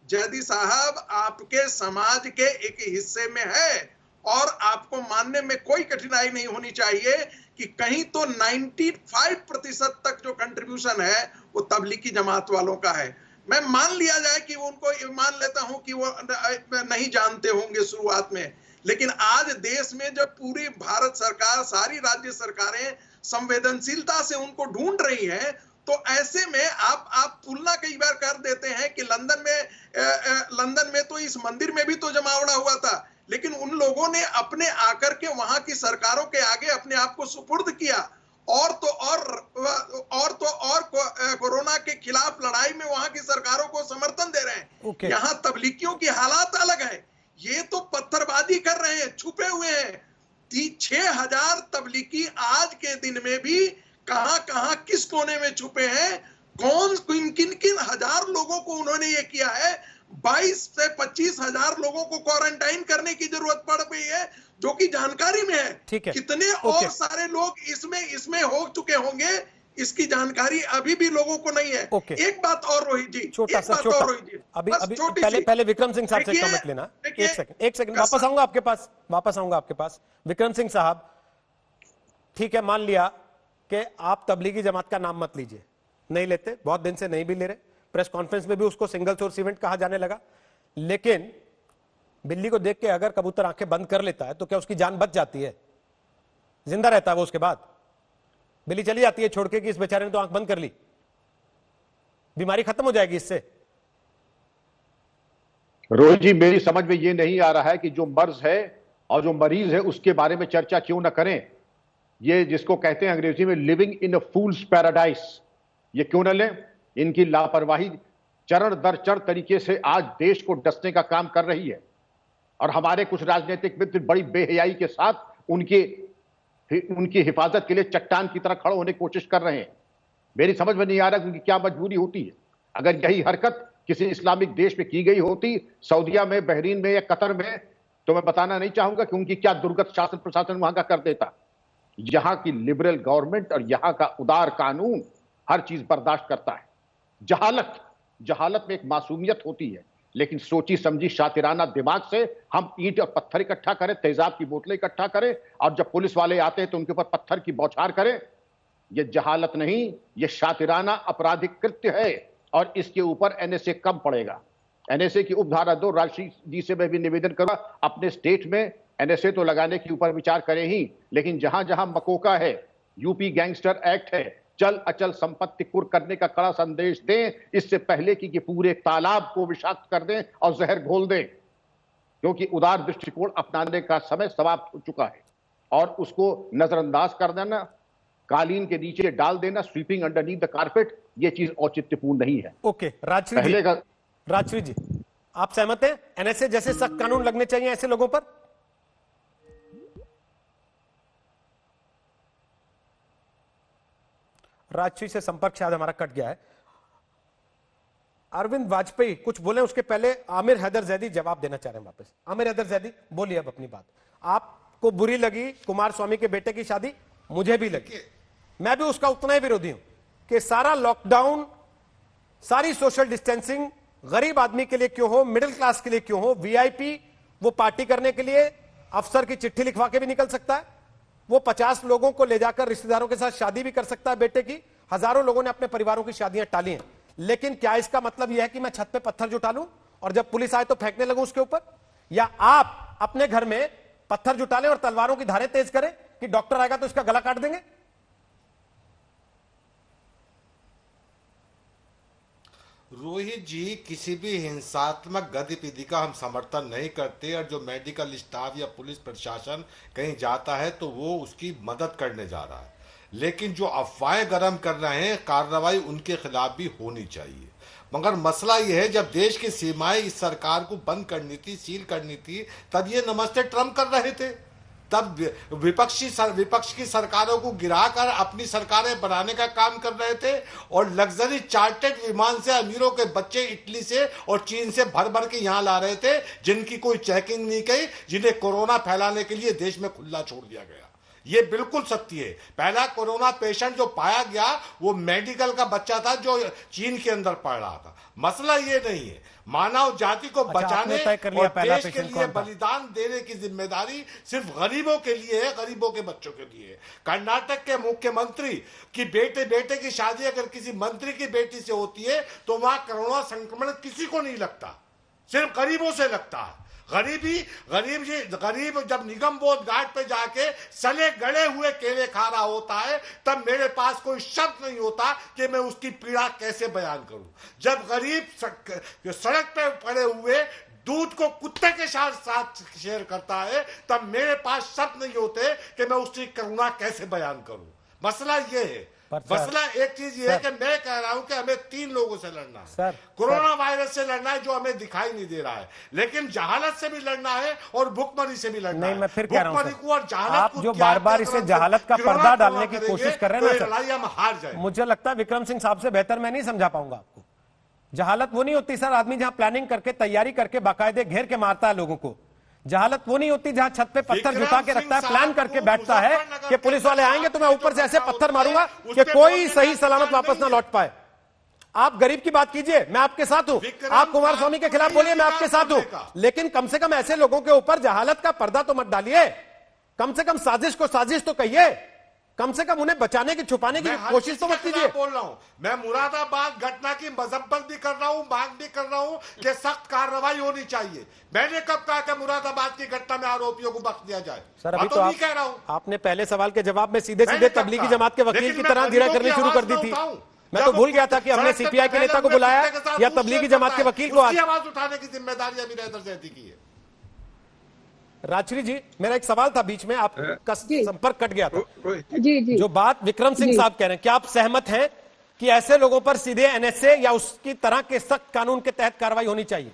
जैदी साहब आपके समाज के एक हिस्से में है। और आपको मानने में कोई कठिनाई नहीं होनी चाहिए कि कहीं तो 95% तक जो कंट्रीब्यूशन है वो तबलीगी जमात वालों का है। मैं मान लिया जाए कि उनको, मान लेता हूं कि वो नहीं जानते होंगे शुरुआत में, लेकिन आज देश में जब पूरी भारत सरकार, सारी राज्य सरकारें संवेदनशीलता से उनको ढूंढ रही हैं, तो ऐसे में आप तुलना कई बार कर देते हैं कि लंदन में तो इस मंदिर में भी तो जमावड़ा हुआ था, लेकिन उन लोगों ने अपने आकर के वहां की सरकारों के आगे अपने आप को सुपुर्द किया। और कोरोना के खिलाफ लड़ाई में वहां की सरकारों को समर्थन दे रहे हैं। यहाँ तबलीगियों की हालात अलग है। ये तो पत्थरबाजी कर रहे हैं, छुपे हुए हैं। 6,000 तबलीगी आज के दिन में भी कहां किस कोने में छुपे हैं, किन हजार लोगों को उन्होंने ये किया है। 22 से 25 हजार लोगों को क्वारंटाइन करने की जरूरत पड़ गई है, जो कि जानकारी में है। कितने और सारे लोग इसमें हो चुके होंगे, इसकी जानकारी अभी भी लोगों को नहीं है। एक बात और रोहित जी, अभी पहले विक्रम सिंह साहब से कमेंट लेना। एक सेकंड वापस आऊंगा आपके पास। विक्रम सिंह साहब, ठीक है, मान लिया कि आप तबलीगी जमात का नाम मत लीजिए, नहीं लेते, बहुत दिन से नहीं भी ले रहे, प्रेस कॉन्फ्रेंस में भी उसको सिंगल सोर्स इवेंट कहा जाने लगा। लेकिन बिल्ली को देख के अगर कबूतर आंखें बंद कर लेता है तो क्या उसकी जान बच जाती है? जिंदा रहता है वो उसके बाद? बिल्ली चली जाती है छोड़ के कि इस बेचारे ने तो आंख बंद कर ली, बीमारी खत्म हो जाएगी इससे। रोहित जी, मेरी समझ में ये नहीं आ रहा है कि जो मर्ज है और जो मरीज है उसके बारे में चर्चा क्यों ना करें। ये जिसको कहते हैं अंग्रेजी में living in a fools paradise, ये क्यों ना लें। इनकी लापरवाही चरण दर चरण तरीके से आज देश को डसने का काम कर रही है, और हमारे कुछ राजनीतिक मित्र बड़ी बेहयाई के साथ उनकी हिफाजत के लिए चट्टान की तरह खड़े होने की कोशिश कर रहे हैं। मेरी समझ में नहीं आ रहा कि क्या मजबूरी होती है। अगर यही हरकत किसी इस्लामिक देश में की गई होती, सऊदिया में, बहरीन में या कतर में, तो मैं बताना नहीं चाहूंगा कि उनकी क्या दुर्गत शासन प्रशासन वहां का कर देता। यहां की लिबरल गवर्नमेंट और यहां का उदार कानून हर चीज बर्दाश्त करता है। जहालत में एक मासूमियत होती है, लेकिन सोची समझी शातिराना दिमाग से हम ईंट और पत्थर इकट्ठा करें, तेजाब की बोतलें इकट्ठा करें, और जब पुलिस वाले आते हैं तो उनके ऊपर पत्थर की बौछार करें, ये जहालत नहीं, ये शातिराना आपराधिक कृत्य है और इसके ऊपर एनएसए कम पड़ेगा। एनएसए की उपधारा 2 राष्ट्रीय जी से मैं भी निवेदन करूंगा, अपने स्टेट में एनएसए तो लगाने के ऊपर विचार करें ही, लेकिन जहां जहां मकोका है, यूपी गैंगस्टर एक्ट है, चल अचल संपत्ति कुर्क करने का कड़ा संदेश दें, इससे पहले कि पूरे तालाब को विषाक्त कर दें और जहर घोल दें, क्योंकि उदार दृष्टिकोण अपनाने का समय समाप्त हो चुका है और उसको नजरअंदाज कर देना, कालीन के नीचे डाल देना, स्वीपिंग अंडरनीथ द कारपेट, ये चीज औचित्यपूर्ण नहीं है। ओके, राजश्री जी आप सहमत हैं एनएसए जैसे सख्त कानून लगने चाहिए ऐसे लोगों पर? राजश्री से संपर्क शायद हमारा कट गया है। अरविंद वाजपेयी कुछ बोले, उसके पहले आमिर हैदर जैदी जवाब देना चाह रहे हैं वापस। आमिर हैदर जैदी बोलिए अब अपनी बात। आपको बुरी लगी कुमार स्वामी के बेटे की शादी, मुझे भी लगी, मैं भी उसका उतना ही विरोधी हूं कि सारा लॉकडाउन, सारी सोशल डिस्टेंसिंग गरीब आदमी के लिए क्यों हो, मिडिल क्लास के लिए क्यों हो। वीआईपी वो पार्टी करने के लिए अफसर की चिट्ठी लिखवा के भी निकल सकता है, वो 50 लोगों को ले जाकर रिश्तेदारों के साथ शादी भी कर सकता है बेटे की। हजारों लोगों ने अपने परिवारों की शादियां टाली हैं, लेकिन क्या इसका मतलब यह है कि मैं छत पे पत्थर जुटा लूं और जब पुलिस आए तो फेंकने लगूं उसके ऊपर? या आप अपने घर में पत्थर जुटा लें और तलवारों की धारें तेज करें कि डॉक्टर आएगा तो इसका गला काट देंगे? रोहित जी, किसी भी हिंसात्मक गतिविधि का हम समर्थन नहीं करते और जो मेडिकल स्टाफ या पुलिस प्रशासन कहीं जाता है तो वो उसकी मदद करने जा रहा है, लेकिन जो अफवाहें गर्म कर रहे हैं कार्रवाई उनके खिलाफ भी होनी चाहिए। मगर मसला ये है, जब देश की सीमाएं इस सरकार को बंद करनी थी, सील करनी थी, तब ये नमस्ते ट्रम्प कर रहे थे, तब विपक्ष की सरकारों को गिराकर अपनी सरकारें बनाने का काम कर रहे थे और लग्जरी चार्टर्ड विमान से अमीरों के बच्चे इटली से और चीन से भर भर के यहां ला रहे थे, जिनकी कोई चेकिंग नहीं की, जिन्हें कोरोना फैलाने के लिए देश में खुला छोड़ दिया गया। ये बिल्कुल सत्य है। पहला कोरोना पेशेंट जो पाया गया वो मेडिकल का बच्चा था जो चीन के अंदर पड़ रहा था। मसला ये नहीं है, मानव जाति को बचाने और देश के लिए बलिदान देने की जिम्मेदारी सिर्फ गरीबों के लिए है, गरीबों के बच्चों के लिए है। कर्नाटक के मुख्यमंत्री की बेटे की शादी अगर किसी मंत्री की बेटी से होती है तो वहां कोरोना संक्रमण किसी को नहीं लगता, सिर्फ गरीबों से लगता है। गरीब जब निगम बोध घाट पे जाके सले गड़े हुए केले खा रहा होता है तब मेरे पास कोई शब्द नहीं होता कि मैं उसकी पीड़ा कैसे बयान करूं। जब गरीब सड़क पे पड़े हुए दूध को कुत्ते के साथ शेयर करता है तब मेरे पास शब्द नहीं होते कि मैं उसकी करुणा कैसे बयान करूं। मसला ये है, मसला एक चीज ये है कि मैं कह रहा हूं कि हमें 3 लोगों से लड़ना है। कोरोना वायरस से लड़ना है जो हमें दिखाई नहीं दे रहा है, लेकिन जहालत से भी लड़ना है और भुखमरी से भी लड़ना है। मैं फिर कह रहा हूं आप जो बार इसे जहालत का पर्दा डालने की कोशिश कर रहे हैं ना, हम हार जाए। मुझे लगता है विक्रम सिंह साहब से बेहतर मैं नहीं समझा पाऊंगा आपको। जहालत वो नहीं होती सर आदमी जहां प्लानिंग करके तैयारी करके बाकायदे घेर के मारता है लोगों को। जहालत वो नहीं होती जहां छत पे पत्थर जुटा के रखता है, प्लान करके बैठता है कि पुलिस वाले आएंगे तो मैं ऊपर से ऐसे पत्थर मारूंगा कि कोई सही सलामत वापस ना लौट पाए। आप गरीब की बात कीजिए, मैं आपके साथ हूं। आप कुमार स्वामी के खिलाफ बोलिए, मैं आपके साथ हूं, लेकिन कम से कम ऐसे लोगों के ऊपर जहालत का पर्दा तो मत डालिए। कम से कम साजिश को साजिश तो कहिए, कम से कम उन्हें बचाने की छुपाने की कोशिश तो मत कीजिए। बोल रहा हूं मैं, मुरादाबाद घटना की मजम्मत भी कर रहा हूं, मांग भी कर रहा हूं कि सख्त कार्रवाई होनी चाहिए। मैंने कब कहा कि मुरादाबाद की घटना में आरोपियों को बख्श दिया जाए? सर अभी तो नहीं कह रहा हूं। आपने पहले सवाल के जवाब में सीधे सीधे तबलीगी जमात के वकील की तरह धीरा करनी शुरू कर दी थी। मैं तो भूल गया था कि हमने सीपीआई के नेता को बुलाया या तबलीगी जमात के वकील को। आवाज उठाने की जिम्मेदारी अभी हैदर जैदी की है। राजश्री जी, मेरा एक सवाल था बीच में, आपका संपर्क कट गया था। जी। जो बात विक्रम सिंह साहब कह रहे हैं, क्या आप सहमत हैं कि ऐसे लोगों पर सीधे एनएसए या उसकी तरह के सख्त कानून के तहत कार्रवाई होनी चाहिए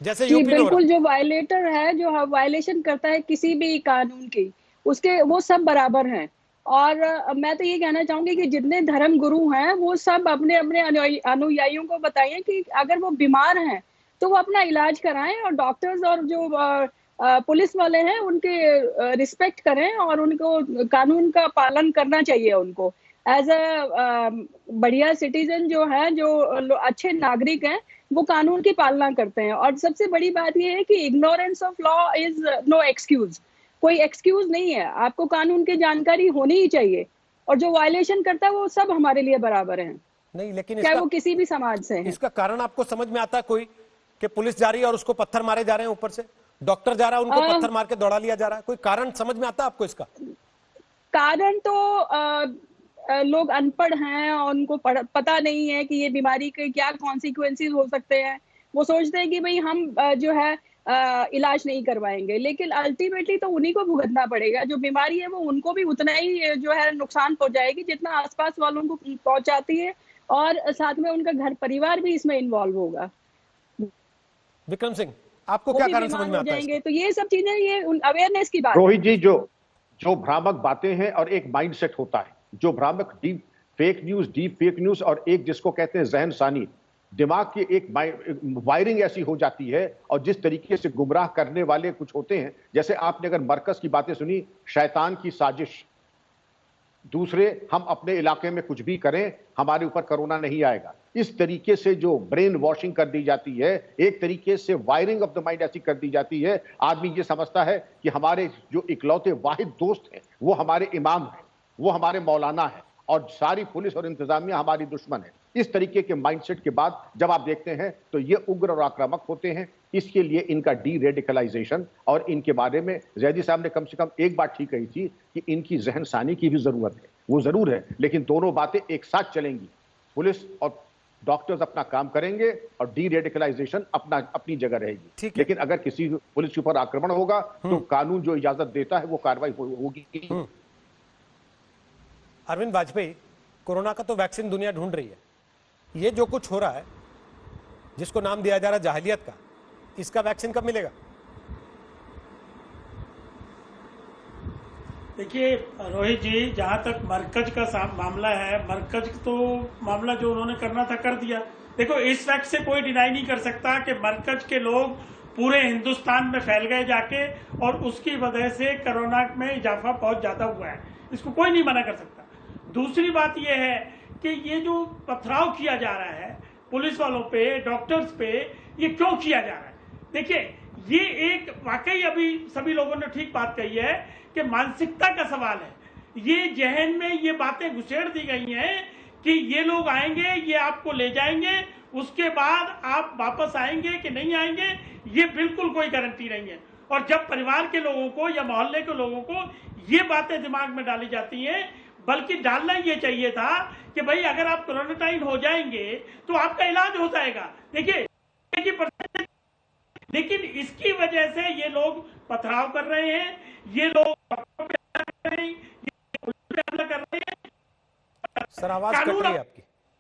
जैसे यूपी में? बिल्कुल, जो वायलेटर है, जो वायलेशन करता है किसी भी कानून की, उसके वो सब बराबर हैं। और मैं तो ये कहना चाहूंगी कि जितने धर्म गुरु हैं वो सब अपने अपने अनुयायियों को बताइए कि अगर वो बीमार हैं तो वो अपना इलाज कराएं और डॉक्टर्स और जो पुलिस वाले हैं उनके रिस्पेक्ट करें और उनको कानून का पालन करना चाहिए। उनको एज अ बढ़िया सिटीजन जो है, जो अच्छे नागरिक हैं, वो कानून की पालना करते हैं। और सबसे बड़ी बात ये है कि ignorance of law is no excuse. कोई एक्सक्यूज नहीं है, आपको कानून की जानकारी होनी ही चाहिए। और जो वायलेशन करता है वो सब हमारे लिए बराबर हैं, नहीं, लेकिन चाहे वो किसी भी समाज से है। इसका कारण आपको समझ में आता है कोई कि पुलिस जा रही है और उसको पत्थर मारे जा रहे हैं, ऊपर से डॉक्टर जा रहा है उनको पत्थर मार के दौड़ा लिया जा रहा है, कोई कारण समझ में आता है आपको इसका? कारण तो लोग अनपढ़ हैं और उनको पता नहीं है कि ये बीमारी के क्या कॉन्सिक्वेंसेस हो सकते हैं। वो सोचते हैं कि भाई हम जो है इलाज नहीं करवाएंगे, लेकिन अल्टीमेटली तो उन्हीं को भुगतना पड़ेगा। जो बीमारी है वो उनको भी उतना ही जो है नुकसान पहुंचाएगी जितना आसपास वालों को पहुंचाती है, और साथ में उनका घर परिवार भी इसमें इन्वॉल्व होगा। विक्रम सिंह, आपको क्या कारण समझ में आता है? तो ये सब चीजें, ये अवेयरनेस की बात है। रोहित जी, जो भ्रामक बातें हैं और एक माइंडसेट होता है, जो भ्रामक डीप फेक न्यूज और एक जिसको कहते हैं जहन सानी, दिमाग की एक वायरिंग ऐसी हो जाती है और जिस तरीके से गुमराह करने वाले कुछ होते हैं। जैसे आपने अगर मरकज की बातें सुनी, शैतान की साजिश, दूसरे हम अपने इलाके में कुछ भी करें हमारे ऊपर कोरोना नहीं आएगा, इस तरीके से जो ब्रेन वॉशिंग कर दी जाती है, एक तरीके से वायरिंग ऑफ द माइंड ऐसी कर दी जाती है, आदमी ये समझता है कि हमारे जो इकलौते वाहिद दोस्त हैं वो हमारे इमाम हैं, वो हमारे मौलाना है और सारी पुलिस और इंतजामिया हमारी दुश्मन है। इस तरीके के माइंडसेट के बाद जब आप देखते हैं तो ये उग्र और आक्रामक होते हैं। इसके लिए इनका डी रेडिकलाइजेशन और इनके बारे में जैदी साहब ने कम से कम एक बात ठीक कही थी कि इनकी जहन सानी की भी जरूरत है, वो जरूर है, लेकिन दोनों बातें एक साथ चलेंगी। पुलिस और डॉक्टर्स अपना काम करेंगे और डी रेडिकलाइजेशन अपनी जगह रहेगी। लेकिन अगर किसी पुलिस के ऊपर आक्रमण होगा तो कानून जो इजाजत देता है वो कार्रवाई होगी। अरविंद वाजपेयी, कोरोना का तो वैक्सीन दुनिया ढूंढ रही है, ये जो कुछ हो रहा है जिसको नाम दिया जा रहा है जाहिलियत का, इसका वैक्सीन कब मिलेगा? देखिए रोहित जी, जहां तक मरकज का मामला है, मरकज तो मामला जो उन्होंने करना था कर दिया। देखो, इस फैक्ट से कोई डिनाई नहीं कर सकता कि मरकज के लोग पूरे हिंदुस्तान में फैल गए जाके, और उसकी वजह से कोरोना में इजाफा बहुत ज्यादा हुआ है, इसको कोई नहीं मना कर सकता। दूसरी बात यह है कि ये जो पथराव किया जा रहा है पुलिस वालों पे, डॉक्टर्स पे, ये क्यों किया जा रहा है? देखिए, ये एक वाकई अभी सभी लोगों ने ठीक बात कही है कि मानसिकता का सवाल है। ये जहन में ये बातें घुसेड़ दी गई हैं कि ये लोग आएंगे, ये आपको ले जाएंगे, उसके बाद आप वापस आएंगे कि नहीं आएंगे ये बिल्कुल कोई गारंटी नहीं है। और जब परिवार के लोगों को या मोहल्ले के लोगों को ये बातें दिमाग में डाली जाती हैं, बल्कि डालना ये चाहिए था कि भाई अगर आप क्वारंटाइन हो जाएंगे तो आपका इलाज हो जाएगा। देखिए, लेकिन इसकी वजह से ये लोग पथराव कर रहे हैं, ये लोग कर रहे हैं। सर, आवाज कट रही है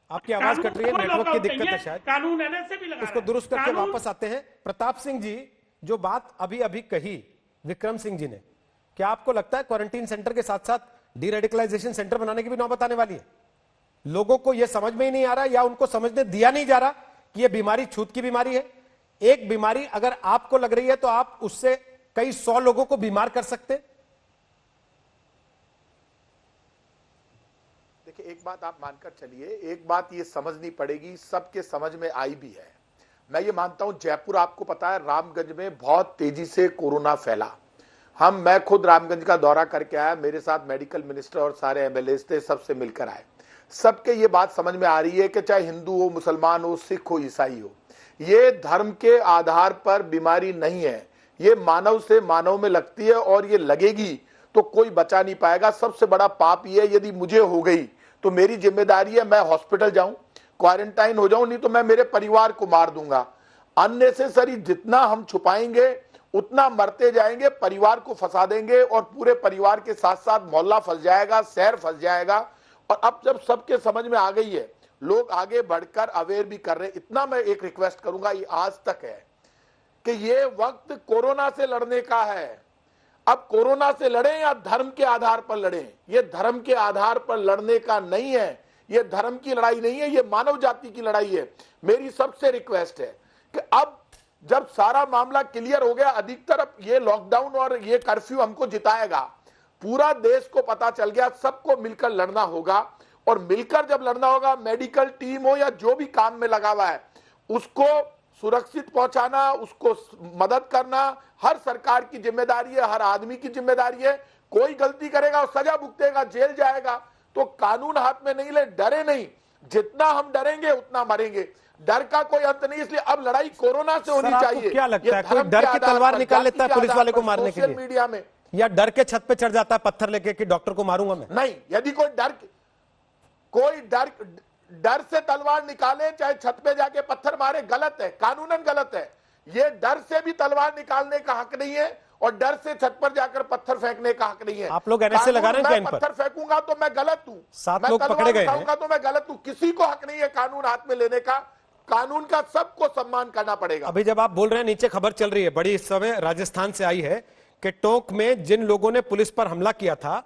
आपकी आवाज कट रही है, नेटवर्क की दिक्कत है शायद। कानून एनएस से भी लगा, इसको दुरुस्त करके वापस आते हैं। प्रताप सिंह जी, जो बात अभी कही विक्रम सिंह जी ने, क्या आपको लगता है क्वारंटीन सेंटर के साथ साथ डी रेडिकलाइजेशन सेंटर बनाने की भी नौबत आने वाली है? लोगों को यह समझ में ही नहीं आ रहा या उनको समझने दिया नहीं जा रहा कि यह बीमारी छूत की बीमारी है। एक बीमारी अगर आपको लग रही है तो आप उससे कई 100 लोगों को बीमार कर सकते। देखिए, एक बात आप मानकर चलिए, एक बात ये समझनी पड़ेगी, सबके समझ में आई भी है। मैं ये मानता हूं, जयपुर आपको पता है रामगंज में बहुत तेजी से कोरोना फैला। मैं खुद रामगंज का दौरा करके आया, मेरे साथ मेडिकल मिनिस्टर और सारे एमएलए थे, सबसे मिलकर आए। सबके ये बात समझ में आ रही है कि चाहे हिंदू हो, मुसलमान हो, सिख हो, ईसाई हो, ये धर्म के आधार पर बीमारी नहीं है, ये मानव से मानव में लगती है और ये लगेगी तो कोई बचा नहीं पाएगा। सबसे बड़ा पाप ये है, यदि मुझे हो गई तो मेरी जिम्मेदारी है मैं हॉस्पिटल जाऊं, क्वारंटाइन हो जाऊं, नहीं तो मैं मेरे परिवार को मार दूंगा। अननेसेसरी जितना हम छुपाएंगे उतना मरते जाएंगे, परिवार को फंसा देंगे और पूरे परिवार के साथ साथ मोहल्ला फंस जाएगा, शहर फंस जाएगा। और अब जब सबके समझ में आ गई है, लोग आगे बढ़कर अवेयर भी कर रहे हैं। इतना मैं एक रिक्वेस्ट करूंगा, ये आज तक है कि ये वक्त कोरोना से लड़ने का है। अब कोरोना से लड़ें या धर्म के आधार पर लड़ें, ये धर्म के आधार पर लड़ने का नहीं है, ये धर्म की लड़ाई नहीं है, ये मानव जाति की लड़ाई है। मेरी सबसे रिक्वेस्ट है कि अब जब सारा मामला क्लियर हो गया, अधिकतर अब ये लॉकडाउन और ये कर्फ्यू हमको जिताएगा, पूरा देश को पता चल गया, सबको मिलकर लड़ना होगा। और मिलकर जब लड़ना होगा, मेडिकल टीम हो या जो भी काम में लगा हुआ है, उसको सुरक्षित पहुंचाना, उसको मदद करना हर सरकार की जिम्मेदारी है, हर आदमी की जिम्मेदारी है। कोई गलती करेगा और सजा भुगतेगा, जेल जाएगा। तो कानून हाथ में नहीं ले, डरे नहीं, जितना हम डरेंगे उतना मरेंगे, डर का कोई अंत नहीं। इसलिए अब लड़ाई कोरोना से होनी चाहिए। क्या लगता है, कोई डर की तलवार निकाल लेता है पुलिस वाले को मारने के लिए मीडिया में, या डर के छत पे चढ़ जाता है पत्थर लेके कि डॉक्टर को मारूंगा मैं? नहीं, यदि कोई डर से तलवार निकाले, चाहे छत पे जाके पत्थर मारे, गलत है, कानूनन गलत है। ये डर से भी तलवार निकालने का हक नहीं है और डर से छत पर जाकर पत्थर फेंकने का हक नहीं है। आप लोग एनएसए लगा रहे हैं क्या इन पर? पत्थर फेंकूंगा तो मैं गलत हूं, 7 लोग पकड़े गए हैं तो मैं गलत हूं। किसी को हक नहीं है कानून हाथ में लेने का। कानून का सबको सम्मान करना पड़ेगा। अभी जब आप बोल रहे हैं, नीचे खबर चल रही है बड़ी इस समय राजस्थान से आई है कि टोंक में जिन लोगों ने पुलिस पर हमला किया था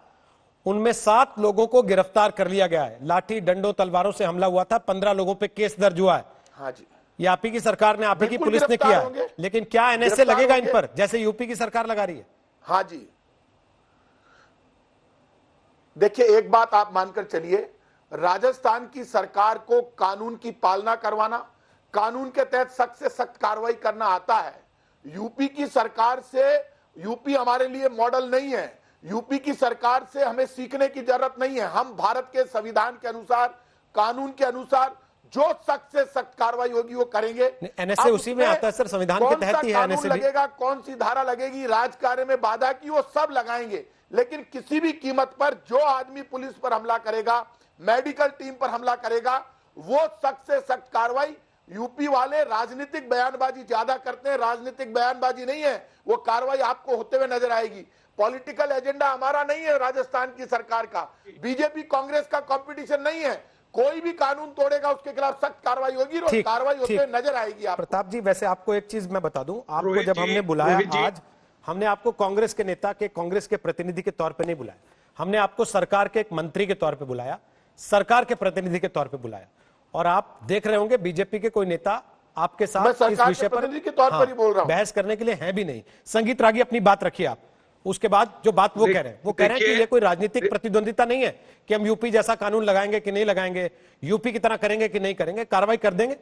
उनमें 7 लोगों को गिरफ्तार कर लिया गया है। लाठी डंडों तलवारों से हमला हुआ था, 15 लोगों पे केस दर्ज हुआ है। हाँ जी, ये आप ही की सरकार ने, आप ही की पुलिस ने किया है। लेकिन क्या एनएसए लगेगा इन पर, जैसे यूपी की सरकार लगा रही है? हाँ जी, देखिए एक बात आप मानकर चलिए, राजस्थान की सरकार को कानून की पालना करवाना, कानून के तहत सख्त से सख्त कार्रवाई करना आता है। यूपी की सरकार से, यूपी हमारे लिए मॉडल नहीं है, यूपी की सरकार से हमें सीखने की जरूरत नहीं है। हम भारत के संविधान के अनुसार, कानून के अनुसार जो सख्त से सख्त कार्रवाई होगी वो करेंगे। एनएसए उसी में आता है सर, संविधान के तहत ही है एनएसए भी। लगेगा, कौन सी धारा लगेगी, राजकार्य में बाधा की, वो सब लगाएंगे। लेकिन किसी भी कीमत पर जो आदमी पुलिस पर हमला करेगा, मेडिकल टीम पर हमला करेगा, वो सख्त से सख्त कार्रवाई। यूपी वाले राजनीतिक बयानबाजी ज्यादा करते हैं, राजनीतिक बयानबाजी नहीं है, वो कार्रवाई आपको होते हुए नजर आएगी। पॉलिटिकल एजेंडा हमारा नहीं है, राजस्थान की सरकार का, बीजेपी कांग्रेस का कंपटीशन नहीं है। कोई भी कानून तोड़ेगा उसके खिलाफ सख्त कार्रवाई होगी और कार्रवाई होते हुए नजर आएगी। आप प्रताप जी, वैसे आपको एक चीज मैं बता दूं, आपको जब हमने बुलाया आज, हमने आपको कांग्रेस के नेता के, कांग्रेस के प्रतिनिधि के तौर पे नहीं बुलाया, हमने आपको सरकार के एक मंत्री के तौर पे बुलाया, सरकार के प्रतिनिधि के तौर पे बुलाया। और आप देख रहे होंगे बीजेपी के कोई नेता आपके साथ इस विषय पर बहस करने के लिए है भी नहीं। संगीत रागी, अपनी बात रखिए आप। उसके बाद जो बात वो कह रहे हैं, वो कह रहे हैं कि ये कोई राजनीतिक प्रतिद्वंदिता नहीं है कि हम यूपी जैसा कानून लगाएंगे कि नहीं लगाएंगे, यूपी की तरह करेंगे कि नहीं करेंगे, कार्रवाई कर देंगे।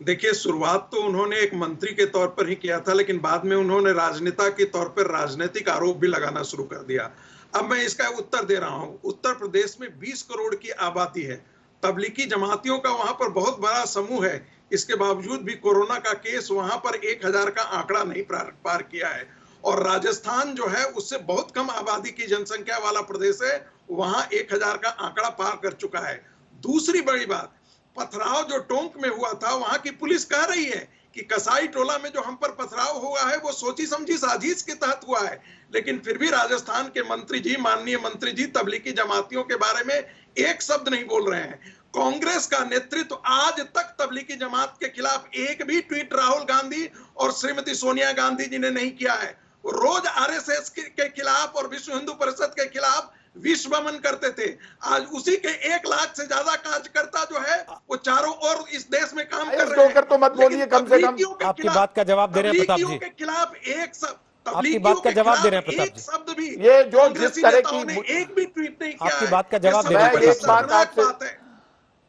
देखिए, शुरुआत तो उन्होंने एक मंत्री के तौर पर ही किया था, लेकिन बाद में उन्होंने राजनेता के तौर पर राजनीतिक आरोप भी लगाना शुरू कर दिया। अब मैं इसका उत्तर दे रहा हूं। उत्तर प्रदेश में 20 करोड़ की आबादी है, तबलीगी जमातियों का वहां पर बहुत बड़ा समूह है। इसके बावजूद भी कोरोना का केस वहां पर 1000 का आंकड़ा नहीं पार किया है। और राजस्थान जो है उससे बहुत कम आबादी की जनसंख्या वाला प्रदेश है, वहां 1000 का आंकड़ा पार कर चुका है। दूसरी बड़ी बात, पथराव जो टोंक में हुआ था, वहां की पुलिस कह रही है कि कसाई टोला में जो हम पर पथराव हुआ है वो सोची समझी साजिश के तहत हुआ है। लेकिन फिर भी राजस्थान के मंत्री जी, माननीय मंत्री जी, तबलीगी जमातियों के बारे में एक शब्द नहीं बोल रहे हैं। कांग्रेस का नेतृत्व आज तक तबलीगी जमात के खिलाफ एक भी ट्वीट राहुल गांधी और श्रीमती सोनिया गांधी जी ने नहीं किया है। वो रोज आरएसएस के खिलाफ और विश्व हिंदू परिषद के खिलाफ विश्व भ्रमण करते थे। आज उसी के 1 लाख से ज्यादा कार्यकर्ता जो है वो चारों ओर इस देश में काम कर रहे हैं। तो मत बोलिए, कम से कम आपकी बात का जवाब दे रहे हैं प्रताप जी, के खिलाफ एक आपकी बात का जवाब दे रहे हैं प्रताप जी, शब्द भी ये जो जिस तरह की एक भी ट्वीट नहीं किया। आपकी बात का जवाब दे रहे हैं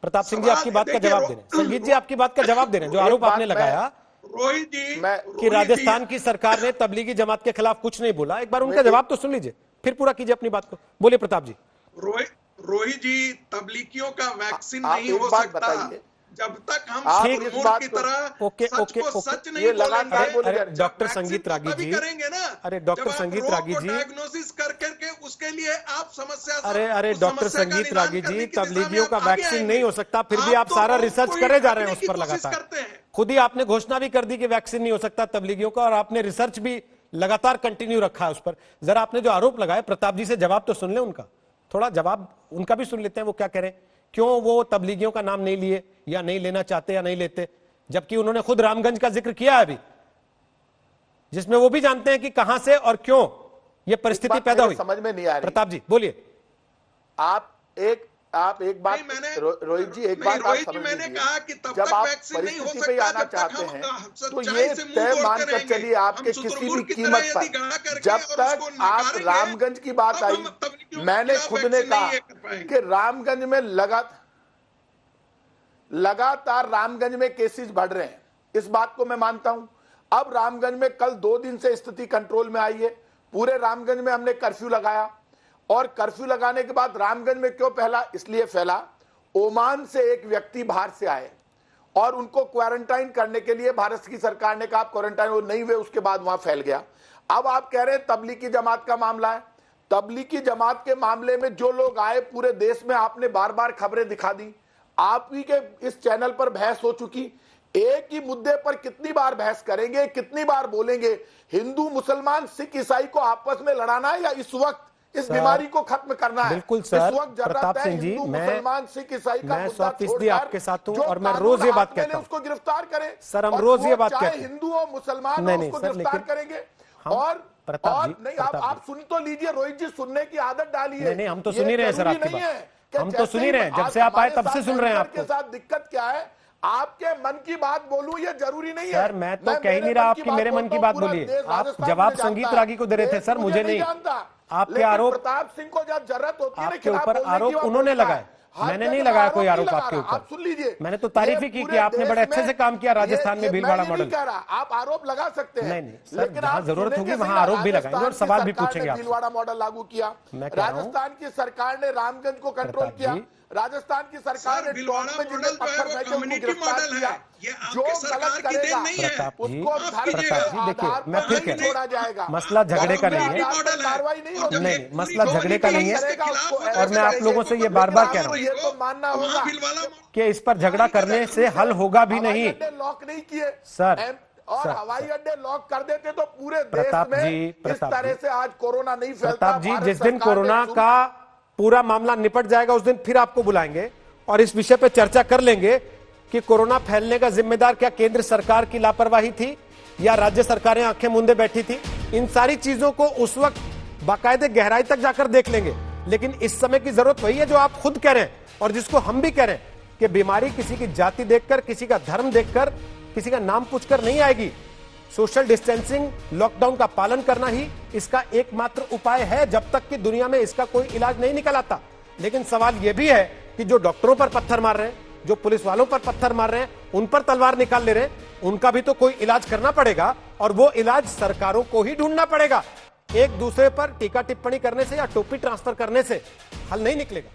प्रताप सिंह जी, आपकी बात का जवाब दे रहे हैं। संगीत जी, आपकी बात का जवाब दे रहे हैं। जो आरोप आपने लगाया रोहित जी कि राजस्थान की सरकार ने तबलीगी जमात के खिलाफ कुछ नहीं बोला, एक बार उनका जवाब तो सुन लीजिए, फिर पूरा कीजिए अपनी बात को। बोलिए प्रताप जी। रोहित जी, तबलीगियों का वैक्सीन नहीं हो सकता जब तक हम की तरह सच नहीं बोलेंगे। अरे डॉक्टर संगीत रागी जी करेंगे ना, अरे डॉक्टर संगीत रागी जी, डायग्नोसिस कर करके उसके लिए आप समस्या, अरे डॉक्टर संगीत रागी जी, तबलीगियों का वैक्सीन नहीं हो सकता, फिर भी आप सारा रिसर्च करे जा रहे हैं उस पर लगातार। खुद ही आपने घोषणा भी कर दी कि वैक्सीन नहीं हो सकता तबलीगियों का, और आपने रिसर्च भी लगातार कंटिन्यू रखा है उस पर। जरा आपने जो आरोप लगाए, प्रताप जी से जवाब तो सुन ले उनका, थोड़ा जवाब उनका भी सुन लेते हैं, वो क्या कह रहे हैं, क्यों वो तबलीगियों का नाम नहीं लिए या नहीं लेना चाहते या नहीं लेते, जबकि उन्होंने खुद रामगंज का जिक्र किया है अभी, जिसमें वो भी जानते हैं कि कहां से और क्यों ये परिस्थिति पैदा हुई। समझ में नहीं आ रही। प्रताप जी बोलिए। आप एक बात, रोहित जी एक बात आप समझ लीजिए, जब आप परिस्थिति पे आना चाहते हैं तो ये तय मानकर चलिए आपके किसी भी कीमत पर, जब तक आप रामगंज की बात आई, मैंने खुद ने कहा कि रामगंज में लगातार रामगंज में केसेस बढ़ रहे हैं, इस बात को मैं मानता हूं। अब रामगंज में कल 2 दिन से स्थिति कंट्रोल में आई है, पूरे रामगंज में हमने कर्फ्यू लगाया और कर्फ्यू लगाने के बाद रामगंज में क्यों फैला? इसलिए फैला, ओमान से एक व्यक्ति बाहर से आए और उनको क्वारंटाइन करने के लिए भारत की सरकार ने कहा आप क्वारंटाइन, वो नहीं हुए, उसके बाद वहां फैल गया। अब आप कह रहे हैं तबलीगी जमात का मामला है। तबलीगी जमात के मामले में जो लोग आए पूरे देश में आपने बार बार खबरें दिखा दी, आप ही के इस चैनल पर बहस हो चुकी। एक ही मुद्दे पर कितनी बार बहस करेंगे, कितनी बार बोलेंगे? हिंदू मुसलमान सिख ईसाई को आपस में लड़ाना है या इस वक्त इस बीमारी को खत्म करना है? बिल्कुल सर, इस वक्त प्रताप सिंह जी, मुसलमान सिख ईसाई का मुद्दा 100% आपके साथ हूं जो और मैं रोज ये बात कानून कहता हूं, उसको गिरफ्तार करें सर, हम और रोज ये वो बात चाहे कहते हैं। हिंदू हो मुसलमान नहीं, हो, नहीं, उसको सर, गिरफ्तार लेकिन करेंगे। हम- और प्रताप जी, नहीं, प्रताप आप सुन तो लीजिए रोहित जी, सुनने की आदत डालिए। नहीं, हम तो सुन ही रहे हैं सर आपकी बात, हम तो सुन ही रहे हैं, जब आज से आप आए हमारे तब से साथ सुन रहे हैं के आपको। साथ दिक्कत क्या है? आपके मन की बात बोलूं ये जरूरी नहीं है सर मैं तो कह ही नहीं रहा आपकी, मेरे मन की बात बोलिए। आप जवाब संगीत रागी को दे रहे थे सर, मुझे नहीं। आपके आरोप, प्रताप सिंह को जब जरूरत होती है आपके ऊपर आरोप उन्होंने लगाए, मैंने नहीं लगाया कोई आरोप आपके ऊपर। आप सुन लीजिए, मैंने तो तारीफ ही की कि आपने बड़े अच्छे से काम किया राजस्थान में भीलवाड़ा मॉडल। आप आरोप लगा सकते हैं, नहीं सर, जहां जरूरत होगी वहां आरोप भी लगाएंगे और सवाल भी पूछेंगे आपसे। भीलवाड़ा मॉडल लागू किया, राजस्थान की सरकार ने रामगंज को कंट्रोल किया, राजस्थान की सरकार ने भीलवाड़ा मॉडल जो है वो कम्युनिटी मॉडल है, ये आपकी सरकार की देन नहीं है। प्रताप जी, उसको देखिए मैं फिर कह छोड़ा जाएगा, मसला झगड़े का नहीं है, कार्रवाई नहीं होगी। नहीं मसला झगड़े का नहीं है, और मैं आप लोगों से ये बार बार कह रहा हूँ ये तो मानना होगा कि इस पर झगड़ा करने से हल होगा भी नहीं। लॉक नहीं किए सर, और सर, हवाई अड्डे लॉक कर देते तो पूरे देश प्रताप में जी, इस प्रताप तरह जी, से आज कोरोना नहीं फैलता। प्रताप जी, भारत जिस दिन सरकार ने कोरोना का पूरा मामला निपट जाएगा उस दिन फिर आपको बुलाएंगे और इस विषय पर चर्चा कर लेंगे कि कोरोना फैलने का जिम्मेदार क्या केंद्र सरकार की लापरवाही थी या राज्य सरकारें आंखें मूंदे बैठी थी। इन सारी चीजों को उस वक्त बाकायदे गहराई तक जाकर देख लेंगे, लेकिन इस समय की जरूरत वही है जो आप खुद कह रहे हैं और जिसको हम भी कह रहे हैं कि बीमारी किसी की जाति देखकर, किसी का धर्म देखकर, किसी का नाम पूछकर नहीं आएगी। सोशल डिस्टेंसिंग, लॉकडाउन का पालन करना ही इसका एकमात्र उपाय है, जब तक कि दुनिया में इसका कोई इलाज नहीं निकल आता। लेकिन सवाल यह भी है कि जो डॉक्टरों पर पत्थर मार रहे हैं, जो पुलिस वालों पर पत्थर मार रहे हैं, उन पर तलवार निकाल ले रहे हैं, उनका भी तो कोई इलाज करना पड़ेगा और वो इलाज सरकारों को ही ढूंढना पड़ेगा। एक दूसरे पर टीका टिप्पणी करने से या टोपी ट्रांसफर करने से हल नहीं निकलेगा।